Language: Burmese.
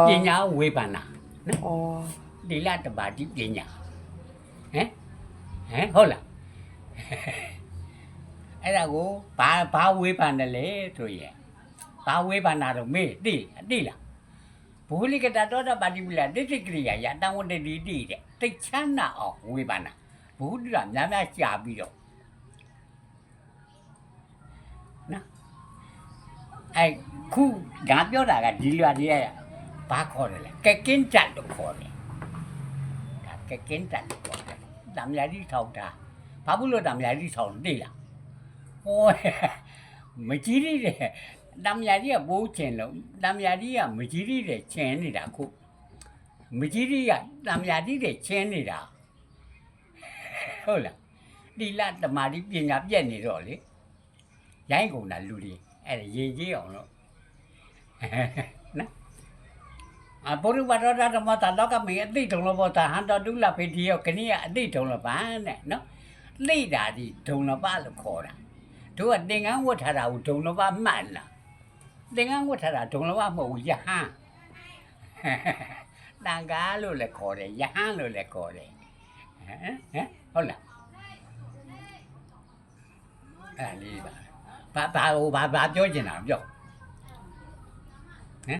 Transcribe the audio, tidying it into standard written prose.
ပညာဝေဖန်တာနော် อ๋อ ဒီလတပါတိပညာဟမ်ဟုတ်လားအဲ့ဒါကိုဘာဝေဖန်တယ်လဲဆိုရင်ဘာဝေဖန်တာတော့မေးတိလားဘူလိကတတောတပါတိပလတိတိကရိယာယတံဝတ္တိတိတဲ့တိတ်ချမ်းသာအောင်ဝေဖန်တာဘုဒ္ဓကများများကြာပြီးတော့နော်အဲ့ခုဒါပြောတာကဒီလွာတည်းကဘာခေါ်တယ်လဲကက်ကင်းတက်လို့ခေါ်တယ်ဒါကက်ကင်းတက်လို့ခေါ်တယ်တံမြာကြီးထောက်တာဘာဘူးလို့တံမြာကြီးထောက်သိလားဟောမကြီးရတဲ့တံမြာကြီးကပိုးချင်လို့တံမြာကြီးကမကြီးရတဲ့ချင်နေတာခုမကြီးရကတံမြာကြီးတဲ့ချင်နေတာဟုတ်လားဒီလတမာတိပညာပြက်နေတော့လေရိုင်းကုန်တာလူတွေအဲ့ဒါရေကြီးအောင်လို့နော်အဘောရဘရဒဓမ္မတာလောကမေအတိတုံလဘောတာဟန်တော်ဒုလဖေဒီယောခဏိယအတိတုံလပန်းတဲ့နော်လိတာဒီဒုံလပလို့ခေါ်တာတို့ကသင်္ကန်းဝတ်ထားတာကိုဒုံလပမှတ်လားသင်္ကန်းဝတ်ထားတာဒုံလပမဟုတ်ဘူးယဟန်တန်ကားလို့လည်းခေါ်တယ်ယဟန်လို့လည်းခေါ်တယ်ဟုတ်လားအဲ့လေးပါဘာပြောချင်တာပြော